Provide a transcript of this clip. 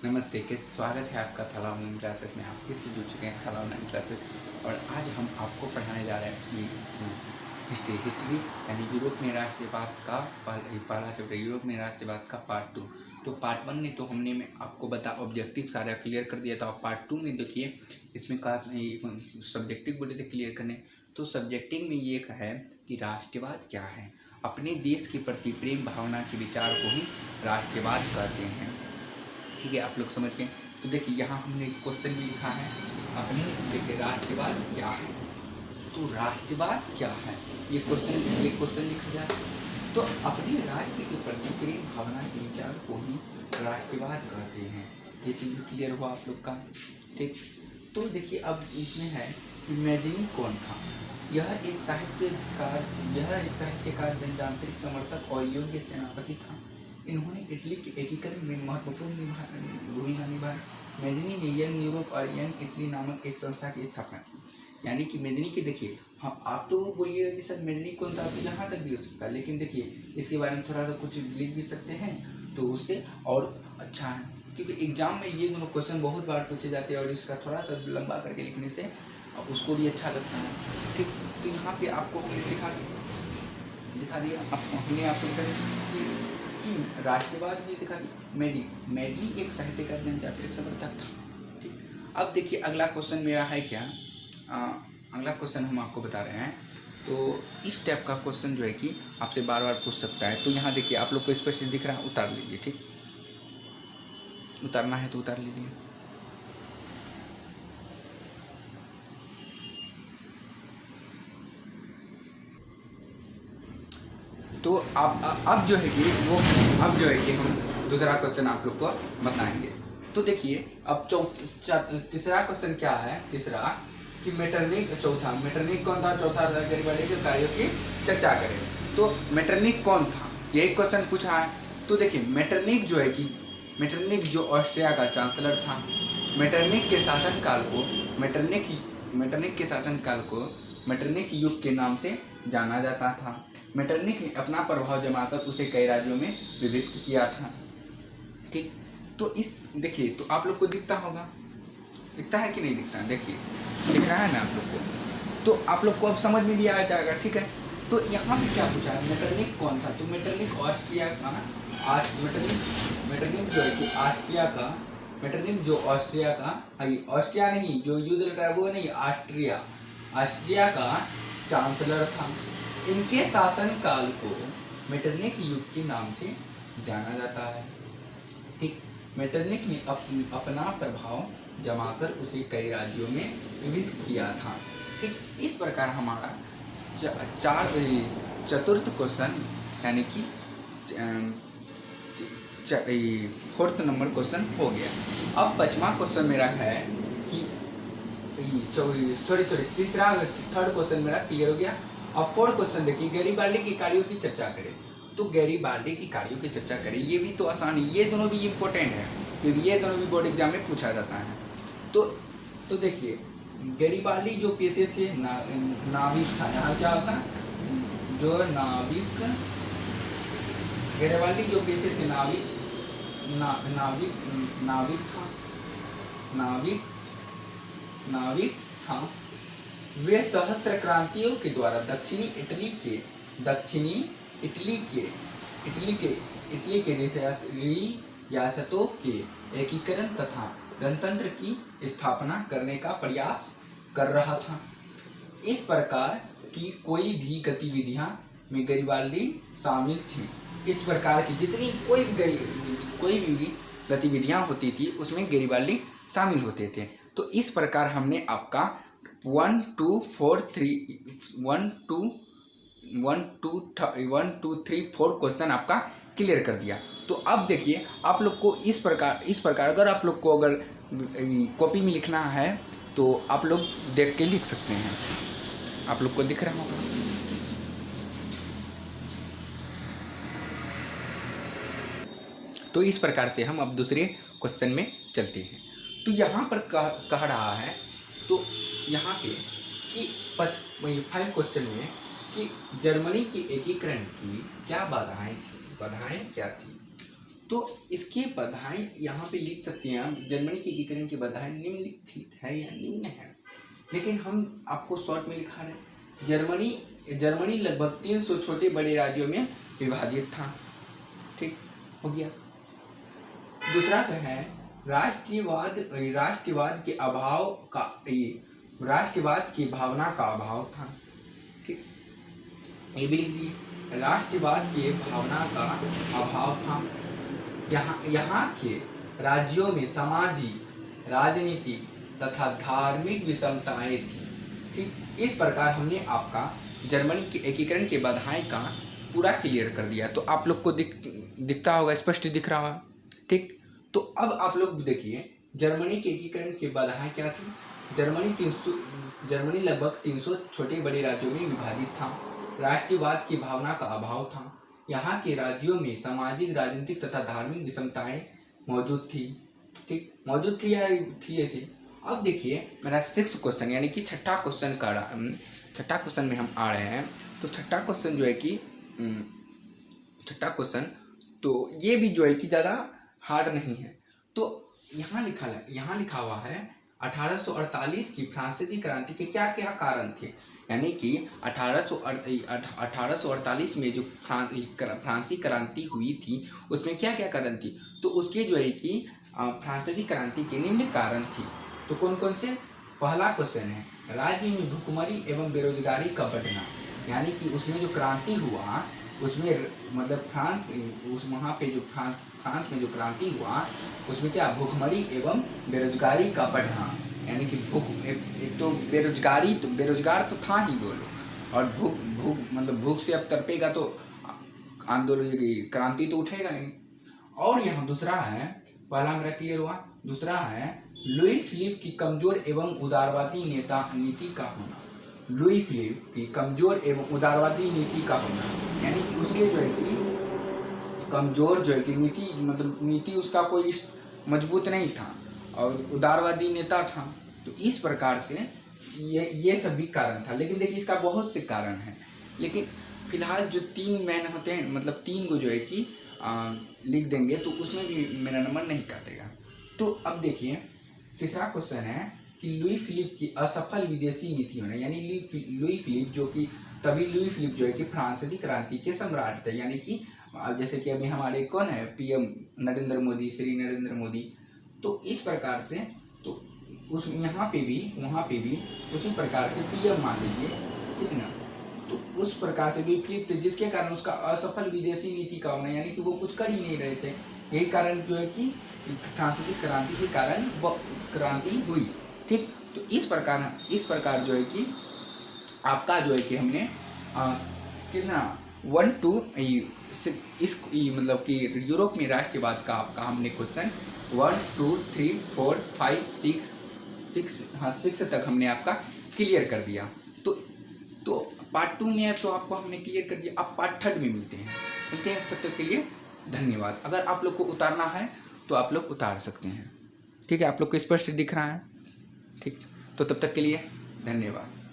नमस्ते के स्वागत है आपका थाला ऑनलाइन क्लासेस में। आप फिर से जुड़ चुके हैं थाला ऑनलाइन क्लासेस और आज हम आपको पढ़ाने जा रहे हैं हिस्ट्री यानी यूरोप में राष्ट्रवाद का पहला चैप्टर यूरोप में राष्ट्रवाद का पार्ट 2। तो पार्ट 1 में तो हमने आपको ऑब्जेक्टिव सारा क्लियर कर दिया था। पार्ट 2 में देखिए इसमें सब्जेक्टिव बोले थे क्लियर करने। तो सब्जेक्टिव में ये है कि राष्ट्रवाद क्या है। अपने देश के प्रति प्रेम भावना के विचार को ही राष्ट्रवाद कहते हैं। ठीक है, आप लोग समझ गए। तो देखिए यहाँ हमने क्वेश्चन भी लिखा है अपने। देखिए राष्ट्रवाद क्या है, तो राष्ट्रवाद क्या है ये क्वेश्चन लिखा जाए तो अपने राष्ट्र के प्रति प्रेम भावना के विचार को ही राष्ट्रवाद कहते हैं। ये चीज़ भी क्लियर हुआ आप लोग का। ठीक, तो देखिए अब इसमें है कि मैगजीनी कौन था। यह एक साहित्यकार जनतांत्रिक समर्थक और योग्य सेनापति था। इन्होंने इटली के एकीकरण में महत्वपूर्ण भूमिका निभाई। मैगजीनी ने यंग यूरोप और यंग इटली नामक एक संस्था की स्थापना की। यानी कि मैगजीनी के देखिए, हाँ आप तो बोलिएगा कि सर मैगजीनी कौन था, तो यहाँ तक भी हो सकता है, लेकिन देखिए इसके बारे में थोड़ा सा कुछ लिख भी सकते हैं तो उससे और अच्छा है, क्योंकि एग्जाम में ये दोनों क्वेश्चन बहुत बार पूछे जाते हैं और इसका थोड़ा सा लंबा करके लिखने से उसको भी अच्छा लगता है। ठीक, तो यहाँ पे आपको दिखा दिया हमने आपको कि राष्ट्रवाद भी दिखा दी। मैगजीनी एक साहित्यकार जनतांत्रिक समर्थक था। ठीक, अब देखिए अगला क्वेश्चन मेरा है क्या, अगला क्वेश्चन हम आपको बता रहे हैं। तो इस टाइप का क्वेश्चन जो है कि आपसे बार बार पूछ सकता है। तो यहाँ देखिए आप लोग को स्पष्ट दिख रहा है, उतार लीजिए। ठीक, उतारना है तो उतार लीजिए। तो अब जो है कि हम दूसरा क्वेश्चन आप लोग को बताएंगे। तो देखिए अब तीसरा क्वेश्चन क्या है। तीसरा कि मेटरनिक कौन था। चौथा गैरिबाल्डी के कार्यों की चर्चा करें। तो मेटरनिक कौन था, यही क्वेश्चन पूछा है। तो देखिए मेटरनिक जो ऑस्ट्रिया का चांसलर था। मेटरनिक के शासनकाल को मेटरनिक युग के नाम से जाना जाता था। मेटरनिक ने अपना प्रभाव जमाकर उसे कई राज्यों में विभक्त किया था। ठीक, तो इस देखिए तो आप लोग को दिखता है कि नहीं दिखता है। देखिए दिख रहा है ना आप लोग को, तो आप लोग को अब समझ में भी आ जाएगा। ठीक है, तो यहाँ पे क्या पूछा है, मेटरनिक कौन था। तो मेटरनिक ऑस्ट्रिया का मेटरनिक जो है कि ऑस्ट्रिया नहीं, जो युद्ध लड़ रहा है वो नहीं, ऑस्ट्रिया का चांसलर था। इनके शासनकाल को मेटरनिक युग के नाम से जाना जाता है। ठीक, मेटरनिक ने अपना प्रभाव जमाकर उसे कई राज्यों में विभक्त किया था। ठीक, इस प्रकार हमारा चतुर्थ क्वेश्चन यानी कि 4th नंबर क्वेश्चन हो गया। अब 5वां क्वेश्चन मेरा है कि थर्ड क्वेश्चन मेरा क्लियर हो गया। अब 4th क्वेश्चन देखिए, गैरिबाल्डी के कार्यों की चर्चा करें। तो गैरिबाल्डी की कार्यों की चर्चा करें, ये भी तो आसान है, ये दोनों भी इम्पोर्टेंट है क्योंकि ये दोनों भी बोर्ड एग्जाम में पूछा जाता है। तो देखिए गैरिबाल्डी जो पेशे से नाविक था। यहाँ क्या होता है, जो गैरिबाल्डी जो पेशे से नाविक था। वे सहस्त्र क्रांतियों के द्वारा दक्षिणी इटली के रियासतों के एकीकरण तथा गणतंत्र की स्थापना करने का प्रयास कर रहा था। इस प्रकार की कोई भी गतिविधियां में गैरिबाल्डी शामिल थी। इस प्रकार की जितनी कोई भी गतिविधियां होती थी उसमें गैरिबाल्डी शामिल होते थे। तो इस प्रकार हमने आपका 1 2 3 4 क्वेश्चन आपका क्लियर कर दिया। तो अब देखिए आप लोग को इस प्रकार अगर आप लोग को अगर कॉपी में लिखना है तो आप लोग देख के लिख सकते हैं। आप लोग को दिख रहा होगा। तो इस प्रकार से हम अब दूसरे क्वेश्चन में चलते हैं। तो यहाँ पर कह रहा है, तो यहाँ पे कि 5 क्वेश्चन में कि जर्मनी के एकीकरण की क्या बाधाएं क्या थी। तो इसके बाधाएं यहाँ पे लिख सकते हैं आप, जर्मनी के एकीकरण की बाधाएं निम्नलिखित है या निम्न है, लेकिन हम आपको शॉर्ट में लिखा रहे हैं। जर्मनी लगभग 300 छोटे बड़े राज्यों में विभाजित था। ठीक हो गया। दूसरा है राष्ट्रवाद के अभाव का, ये राष्ट्रवाद की भावना का अभाव था। ठीक, ये भी लिख दिए, राष्ट्रवाद की भावना का अभाव था। यहाँ के राज्यों में सामाजिक, राजनीतिक तथा धार्मिक विषमताएं थी। ठीक, इस प्रकार हमने आपका जर्मनी के एकीकरण के बाधाएं का पूरा क्लियर कर दिया। तो आप लोग को दिखता होगा, स्पष्ट दिख रहा होगा। ठीक, तो अब आप लोग देखिए जर्मनी के एकीकरण के बाधाएं क्या थी। जर्मनी लगभग 300 छोटे बड़े राज्यों में विभाजित था। राष्ट्रवाद की भावना का अभाव था। यहाँ के राज्यों में सामाजिक, राजनीतिक तथा धार्मिक विषमताएं मौजूद थी। ठीक, मौजूद थी या थी ऐसे। अब देखिए मेरा 6 क्वेश्चन यानी कि छठा क्वेश्चन में हम आ रहे हैं। तो छठा क्वेश्चन जो है कि छठा क्वेश्चन तो ये भी जो है कि ज़्यादा हार्ड नहीं है। तो यहाँ लिखा हुआ है 1848 की फ्रांसीसी क्रांति के क्या क्या कारण थे। यानी कि 1848 में जो फ्रांसीसी क्रांति हुई थी उसमें क्या क्या कारण थी। तो उसके जो है कि फ्रांसीसी क्रांति के निम्न कारण थी। तो कौन कौन से। पहला क्वेश्चन है राज्य में भुखमरी एवं बेरोजगारी का बढ़ना। यानी कि उसमें जो क्रांति हुआ उसमें मतलब वहाँ पे जो फ्रांस में जो क्रांति हुआ उसमें क्या भूखमरी एवं बेरोजगारी का बढ़ना। यानी कि एक तो बेरोजगार तो था ही बोलो, और भूख से अब तड़पेगा तो आंदोलन क्रांति तो उठेगा नहीं। और यहाँ दूसरा है, पहला मेरा क्लियर हुआ। दूसरा है लुई फिलिप की कमजोर एवं उदारवादी नीति का होना। लुई फिलिप की कमजोर एवं उदारवादी नीति का होना, यानी कि उसके जो है कि कमजोर जो है कि नीति उसका कोई मजबूत नहीं था और उदारवादी नेता था। तो इस प्रकार से ये सभी कारण था। लेकिन देखिए इसका बहुत से कारण हैं, लेकिन फिलहाल जो 3 मैन होते हैं मतलब 3 को जो है कि लिख देंगे तो उसमें भी मेरा नंबर नहीं काटेगा। तो अब देखिए तीसरा क्वेश्चन है कि लुई फिलिप की असफल विदेशी नीति होना। यानी लुई फिलिप जो है कि फ्रांसीसी क्रांति के सम्राट थे। यानी कि जैसे कि अभी हमारे कौन है पीएम श्री नरेंद्र मोदी। तो इस प्रकार से तो वहाँ पे भी उसी प्रकार से पीएम मान लीजिए, ठीक ना। तो उस प्रकार से लुई फिलिप थे जिसके कारण उसका असफल विदेशी नीति का होना, यानी कि वो कुछ कर ही नहीं रहे थे। यही कारण जो है कि फ्रांसीसी क्रांति के कारण वो क्रांति हुई। ठीक, तो इस प्रकार जो है कि आपका जो है कि हमने कितना 1 2 मतलब कि यूरोप में राष्ट्रवाद का आपका हमने क्वेश्चन 1 2 3 4 5 6 तक हमने आपका क्लियर कर दिया। तो पार्ट 2 में तो आपको हमने क्लियर कर दिया। अब पार्ट 3 में मिलते हैं। तब तक के लिए धन्यवाद। अगर आप लोग को उतारना है तो आप लोग उतार सकते हैं। ठीक है, आप लोग को स्पष्ट दिख रहा है। ठीक, तो तब तक के लिए धन्यवाद।